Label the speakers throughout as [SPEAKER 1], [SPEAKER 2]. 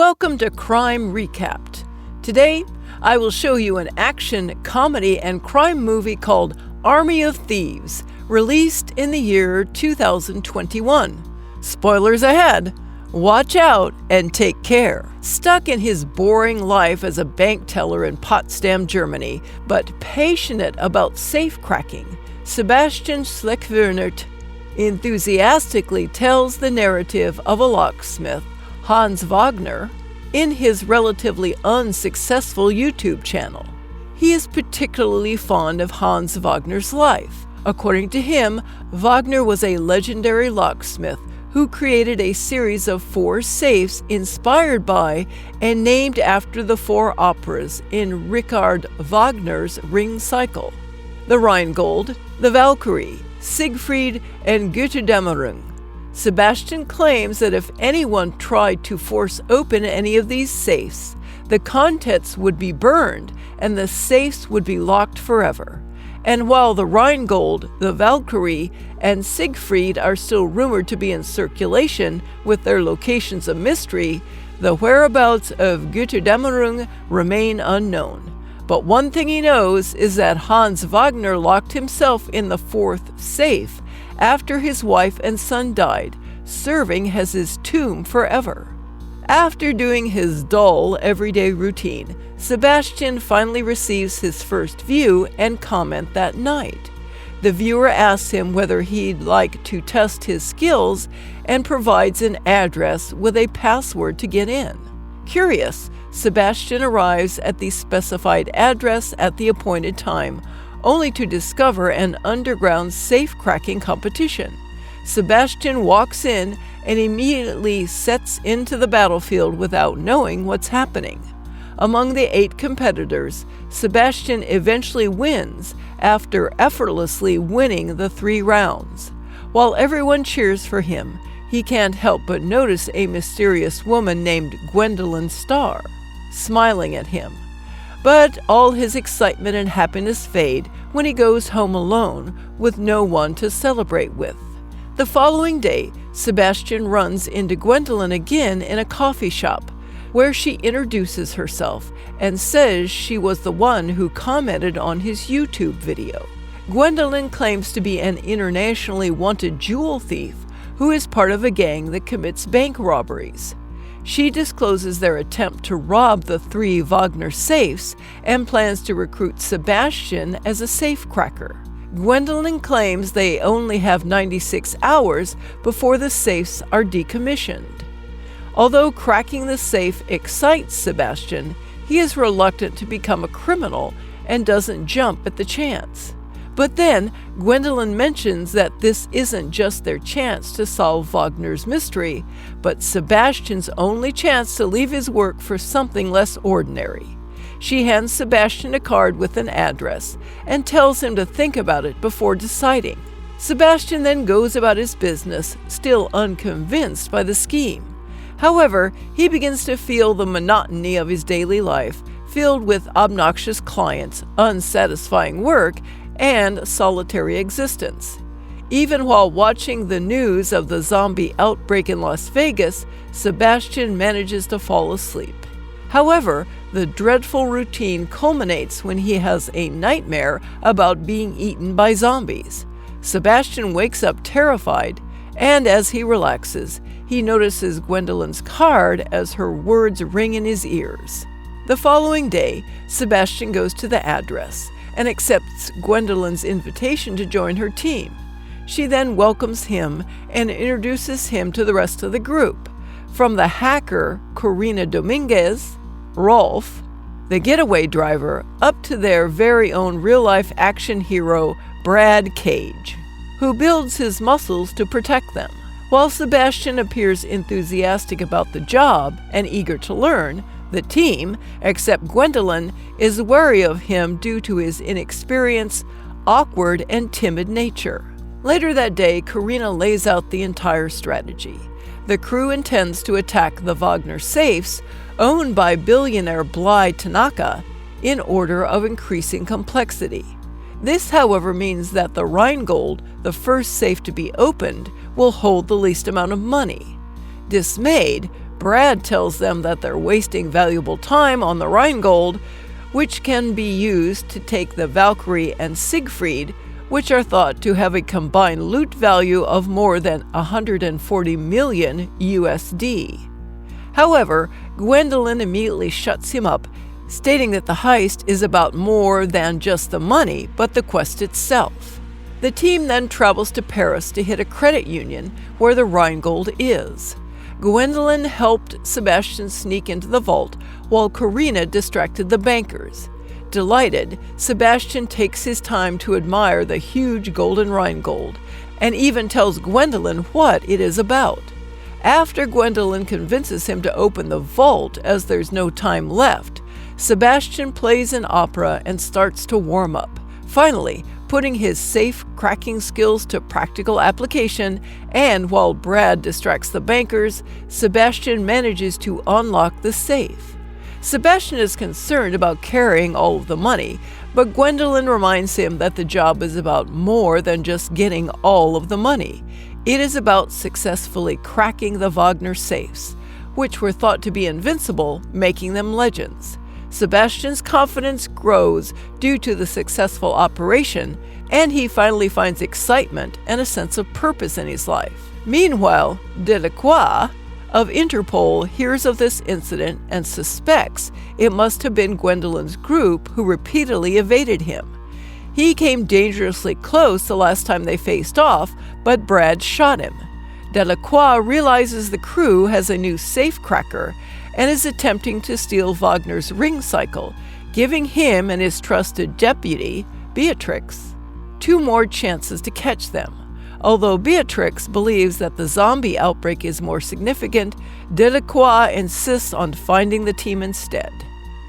[SPEAKER 1] Welcome to Crime Recapped. Today, I will show you an action, comedy, and crime movie called Army of Thieves, released in the year 2021. Spoilers ahead. Watch out and take care. Stuck in his boring life as a bank teller in Potsdam, Germany, but passionate about safe cracking, Sebastian Schleckwerner enthusiastically tells the narrative of a locksmith, Hans Wagner, in his relatively unsuccessful YouTube channel. He is particularly fond of Hans Wagner's life. According to him, Wagner was a legendary locksmith who created a series of 4 safes inspired by and named after the 4 operas in Richard Wagner's Ring Cycle: the Rheingold, the Valkyrie, Siegfried, and Götterdämmerung. Sebastian claims that if anyone tried to force open any of these safes, the contents would be burned and the safes would be locked forever. And while the Rheingold, the Valkyrie, and Siegfried are still rumored to be in circulation with their locations a mystery, the whereabouts of Götterdämmerung remain unknown. But one thing he knows is that Hans Wagner locked himself in the 4th safe after his wife and son died, serving as his tomb forever. After doing his dull, everyday routine, Sebastian finally receives his first view and comment that night. The viewer asks him whether he'd like to test his skills and provides an address with a password to get in. Curious, Sebastian arrives at the specified address at the appointed time, only to discover an underground safe-cracking competition. Sebastian walks in and immediately sets into the battlefield without knowing what's happening. Among the 8 competitors, Sebastian eventually wins after effortlessly winning the 3 rounds. While everyone cheers for him, he can't help but notice a mysterious woman named Gwendolyn Starr smiling at him. But all his excitement and happiness fade when he goes home alone with no one to celebrate with. The following day, Sebastian runs into Gwendolyn again in a coffee shop, where she introduces herself and says she was the one who commented on his YouTube video. Gwendolyn claims to be an internationally wanted jewel thief who is part of a gang that commits bank robberies. She discloses their attempt to rob the 3 Wagner safes and plans to recruit Sebastian as a safecracker. Gwendolyn claims they only have 96 hours before the safes are decommissioned. Although cracking the safe excites Sebastian, he is reluctant to become a criminal and doesn't jump at the chance. But then, Gwendolyn mentions that this isn't just their chance to solve Wagner's mystery, but Sebastian's only chance to leave his work for something less ordinary. She hands Sebastian a card with an address and tells him to think about it before deciding. Sebastian then goes about his business, still unconvinced by the scheme. However, he begins to feel the monotony of his daily life, filled with obnoxious clients, unsatisfying work, and solitary existence. Even while watching the news of the zombie outbreak in Las Vegas, Sebastian manages to fall asleep. However, the dreadful routine culminates when he has a nightmare about being eaten by zombies. Sebastian wakes up terrified, and as he relaxes, he notices Gwendolyn's card as her words ring in his ears. The following day, Sebastian goes to the address and accepts Gwendolyn's invitation to join her team. She then welcomes him and introduces him to the rest of the group, from the hacker Corina Dominguez, Rolf, the getaway driver, up to their very own real-life action hero Brad Cage, who builds his muscles to protect them. While Sebastian appears enthusiastic about the job and eager to learn, the team, except Gwendolyn, is wary of him due to his inexperience, awkward, and timid nature. Later that day, Corina lays out the entire strategy. The crew intends to attack the Wagner safes, owned by billionaire Bly Tanaka, in order of increasing complexity. This, however, means that the Rheingold, the first safe to be opened, will hold the least amount of money. Dismayed, Brad tells them that they're wasting valuable time on the Rheingold, which can be used to take the Valkyrie and Siegfried, which are thought to have a combined loot value of more than 140 million USD. However, Gwendolyn immediately shuts him up, stating that the heist is about more than just the money, but the quest itself. The team then travels to Paris to hit a credit union where the Rheingold is. Gwendolyn helped Sebastian sneak into the vault, while Karina distracted the bankers. Delighted, Sebastian takes his time to admire the huge golden Rheingold, and even tells Gwendolyn what it is about. After Gwendolyn convinces him to open the vault as there's no time left, Sebastian plays an opera and starts to warm up, finally putting his safe-cracking skills to practical application, and while Brad distracts the bankers, Sebastian manages to unlock the safe. Sebastian is concerned about carrying all of the money, but Gwendolyn reminds him that the job is about more than just getting all of the money. It is about successfully cracking the Wagner safes, which were thought to be invincible, making them legends. Sebastian's confidence grows due to the successful operation, and he finally finds excitement and a sense of purpose in his life. Meanwhile, Delacroix of Interpol hears of this incident and suspects it must have been Gwendolyn's group who repeatedly evaded him. He came dangerously close the last time they faced off, but Brad shot him. Delacroix realizes the crew has a new safecracker and is attempting to steal Wagner's ring cycle, giving him and his trusted deputy, Beatrix, 2 more chances to catch them. Although Beatrix believes that the zombie outbreak is more significant, Delacroix insists on finding the team instead.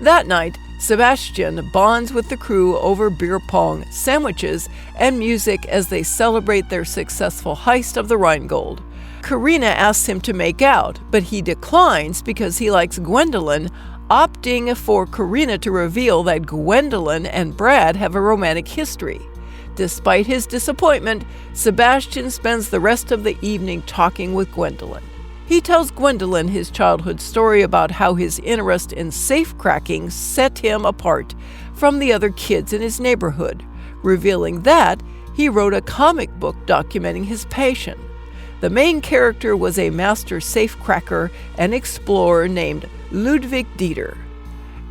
[SPEAKER 1] That night, Sebastian bonds with the crew over beer pong, sandwiches, and music as they celebrate their successful heist of the Rheingold. Karina asks him to make out, but he declines because he likes Gwendolyn, opting for Karina to reveal that Gwendolyn and Brad have a romantic history. Despite his disappointment, Sebastian spends the rest of the evening talking with Gwendolyn. He tells Gwendolyn his childhood story about how his interest in safecracking set him apart from the other kids in his neighborhood, revealing that he wrote a comic book documenting his passion. The main character was a master safecracker and explorer named Ludwig Dieter.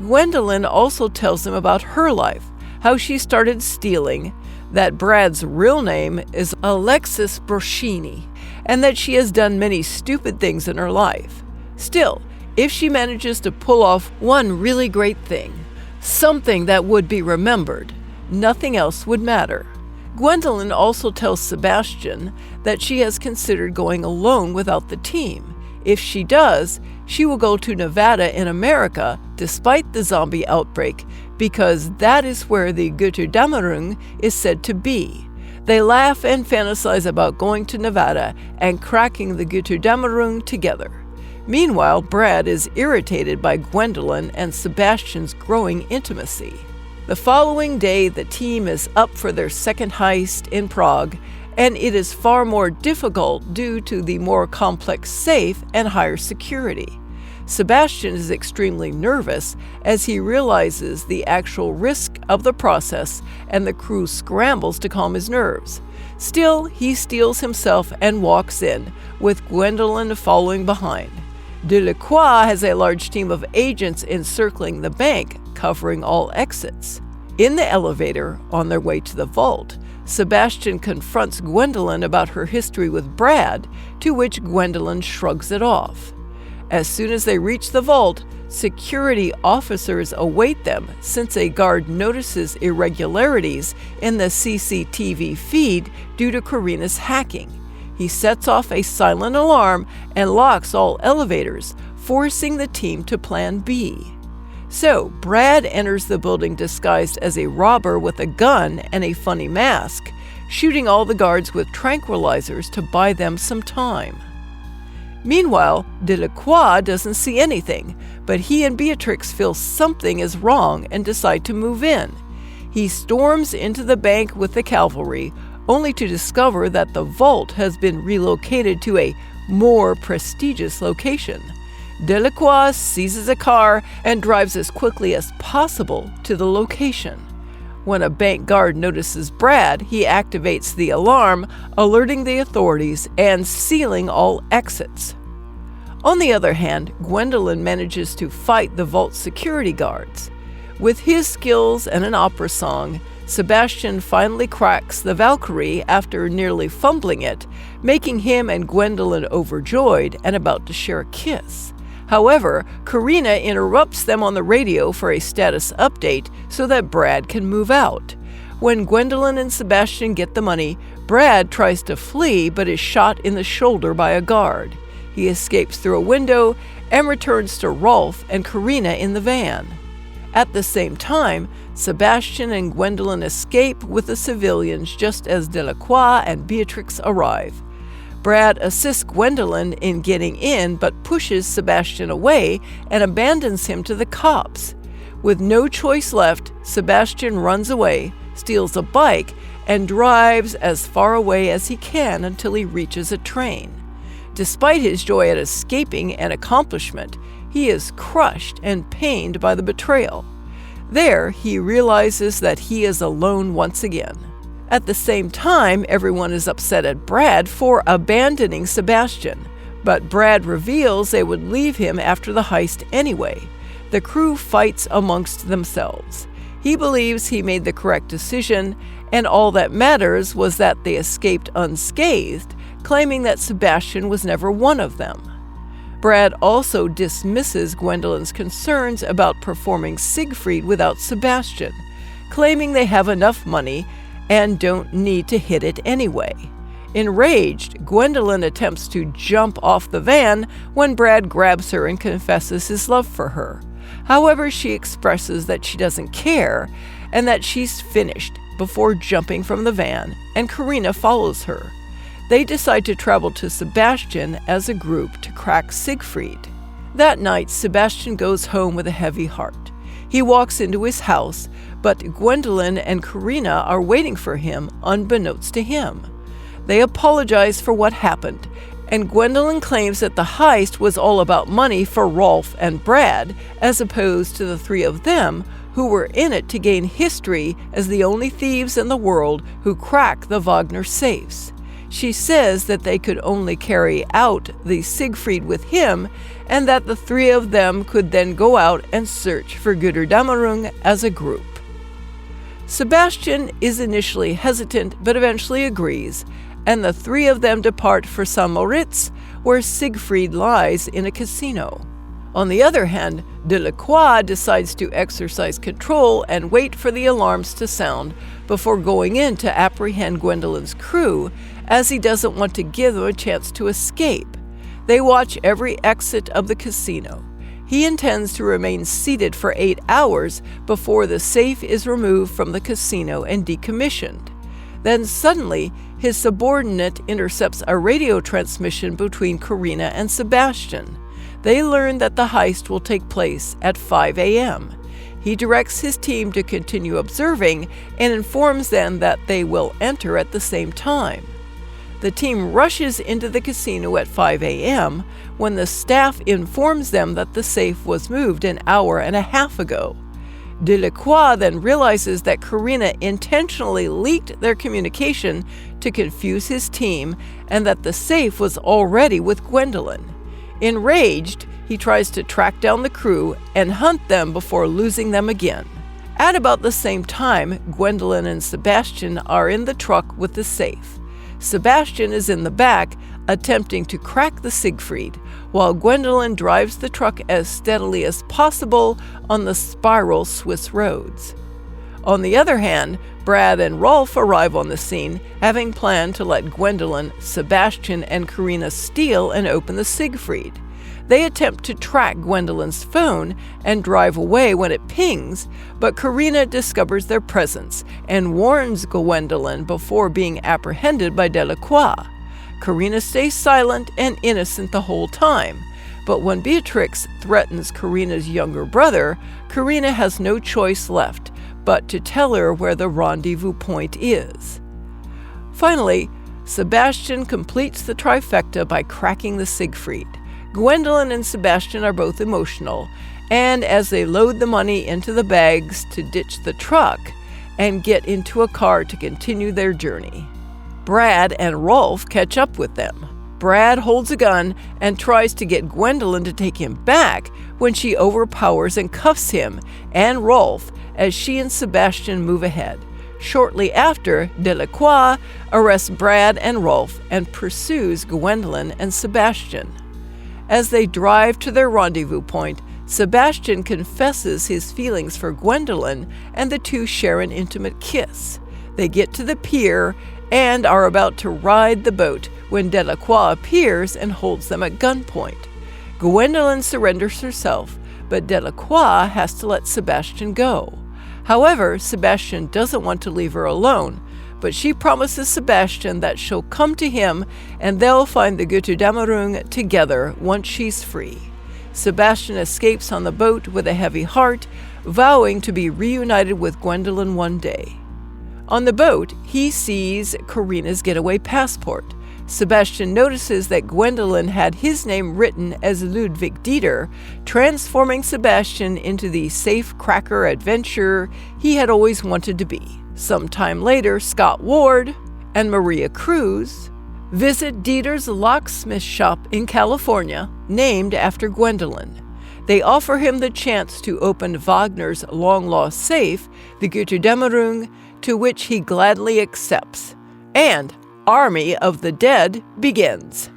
[SPEAKER 1] Gwendolyn also tells him about her life, how she started stealing, that Brad's real name is Alexis Broschini, and that she has done many stupid things in her life. Still, if she manages to pull off one really great thing, something that would be remembered, nothing else would matter. Gwendolyn also tells Sebastian that she has considered going alone without the team. If she does, she will go to Nevada in America despite the zombie outbreak, because that is where the Götterdämmerung is said to be. They laugh and fantasize about going to Nevada and cracking the Götterdämmerung together. Meanwhile, Brad is irritated by Gwendolyn and Sebastian's growing intimacy. The following day, the team is up for their second heist in Prague, and it is far more difficult due to the more complex safe and higher security. Sebastian is extremely nervous as he realizes the actual risk of the process, and the crew scrambles to calm his nerves. Still, he steels himself and walks in, with Gwendolyn following behind. Delacroix has a large team of agents encircling the bank, covering all exits. In the elevator, on their way to the vault, Sebastian confronts Gwendolyn about her history with Brad, to which Gwendolyn shrugs it off. As soon as they reach the vault, security officers await them since a guard notices irregularities in the CCTV feed due to Karina's hacking. He sets off a silent alarm and locks all elevators, forcing the team to Plan B. So, Brad enters the building disguised as a robber with a gun and a funny mask, shooting all the guards with tranquilizers to buy them some time. Meanwhile, Delacroix doesn't see anything, but he and Beatrix feel something is wrong and decide to move in. He storms into the bank with the cavalry, only to discover that the vault has been relocated to a more prestigious location. Delacroix seizes a car and drives as quickly as possible to the location. When a bank guard notices Brad, he activates the alarm, alerting the authorities and sealing all exits. On the other hand, Gwendolyn manages to fight the vault security guards. With his skills and an opera song, Sebastian finally cracks the Valkyrie after nearly fumbling it, making him and Gwendolyn overjoyed and about to share a kiss. However, Karina interrupts them on the radio for a status update so that Brad can move out. When Gwendolyn and Sebastian get the money, Brad tries to flee but is shot in the shoulder by a guard. He escapes through a window and returns to Rolf and Karina in the van. At the same time, Sebastian and Gwendolyn escape with the civilians just as Delacroix and Beatrix arrive. Brad assists Gwendolyn in getting in but pushes Sebastian away and abandons him to the cops. With no choice left, Sebastian runs away, steals a bike, and drives as far away as he can until he reaches a train. Despite his joy at escaping and accomplishment, he is crushed and pained by the betrayal. There, he realizes that he is alone once again. At the same time, everyone is upset at Brad for abandoning Sebastian, but Brad reveals they would leave him after the heist anyway. The crew fights amongst themselves. He believes he made the correct decision, and all that matters was that they escaped unscathed, claiming that Sebastian was never one of them. Brad also dismisses Gwendolyn's concerns about performing Siegfried without Sebastian, claiming they have enough money and don't need to hit it anyway. Enraged, Gwendolyn attempts to jump off the van when Brad grabs her and confesses his love for her. However, she expresses that she doesn't care and that she's finished before jumping from the van, and Karina follows her. They decide to travel to Sebastian as a group to crack Siegfried. That night, Sebastian goes home with a heavy heart. He walks into his house, but Gwendolyn and Karina are waiting for him, unbeknownst to him. They apologize for what happened, and Gwendolyn claims that the heist was all about money for Rolf and Brad, as opposed to the three of them who were in it to gain history as the only thieves in the world who crack the Wagner safes. She says that they could only carry out the Siegfried with him, and that the three of them could then go out and search for Götterdämmerung as a group. Sebastian is initially hesitant but eventually agrees, and the three of them depart for St. Moritz, where Siegfried lies in a casino. On the other hand, Delacroix decides to exercise control and wait for the alarms to sound before going in to apprehend Gwendolyn's crew, as he doesn't want to give them a chance to escape. They watch every exit of the casino. He intends to remain seated for 8 hours before the safe is removed from the casino and decommissioned. Then suddenly, his subordinate intercepts a radio transmission between Karina and Sebastian. They learn that the heist will take place at 5 a.m. He directs his team to continue observing and informs them that they will enter at the same time. The team rushes into the casino at 5 a.m. when the staff informs them that the safe was moved an hour and a half ago. Delacroix then realizes that Karina intentionally leaked their communication to confuse his team and that the safe was already with Gwendolyn. Enraged, he tries to track down the crew and hunt them before losing them again. At about the same time, Gwendolyn and Sebastian are in the truck with the safe. Sebastian is in the back, attempting to crack the Siegfried, while Gwendolyn drives the truck as steadily as possible on the spiral Swiss roads. On the other hand, Brad and Rolf arrive on the scene, having planned to let Gwendolyn, Sebastian, and Karina steal and open the Siegfried. They attempt to track Gwendolyn's phone and drive away when it pings, but Karina discovers their presence and warns Gwendolyn before being apprehended by Delacroix. Karina stays silent and innocent the whole time, but when Beatrix threatens Karina's younger brother, Karina has no choice left but to tell her where the rendezvous point is. Finally, Sebastian completes the trifecta by cracking the Siegfried. Gwendolyn and Sebastian are both emotional, and as they load the money into the bags to ditch the truck and get into a car to continue their journey, Brad and Rolf catch up with them. Brad holds a gun and tries to get Gwendolyn to take him back when she overpowers and cuffs him and Rolf as she and Sebastian move ahead. Shortly after, Delacroix arrests Brad and Rolf and pursues Gwendolyn and Sebastian. As they drive to their rendezvous point, Sebastian confesses his feelings for Gwendolyn and the two share an intimate kiss. They get to the pier and are about to ride the boat when Delacroix appears and holds them at gunpoint. Gwendolyn surrenders herself, but Delacroix has to let Sebastian go. However, Sebastian doesn't want to leave her alone, but she promises Sebastian that she'll come to him and they'll find the Götterdämmerung together once she's free. Sebastian escapes on the boat with a heavy heart, vowing to be reunited with Gwendolyn one day. On the boat, he sees Karina's getaway passport. Sebastian notices that Gwendolyn had his name written as Ludwig Dieter, transforming Sebastian into the safe-cracker adventurer he had always wanted to be. Sometime later, Scott Ward and Maria Cruz visit Dieter's locksmith shop in California, named after Gwendolyn. They offer him the chance to open Wagner's long-lost safe, the Götterdämmerung, to which he gladly accepts. And Army of the Dead begins.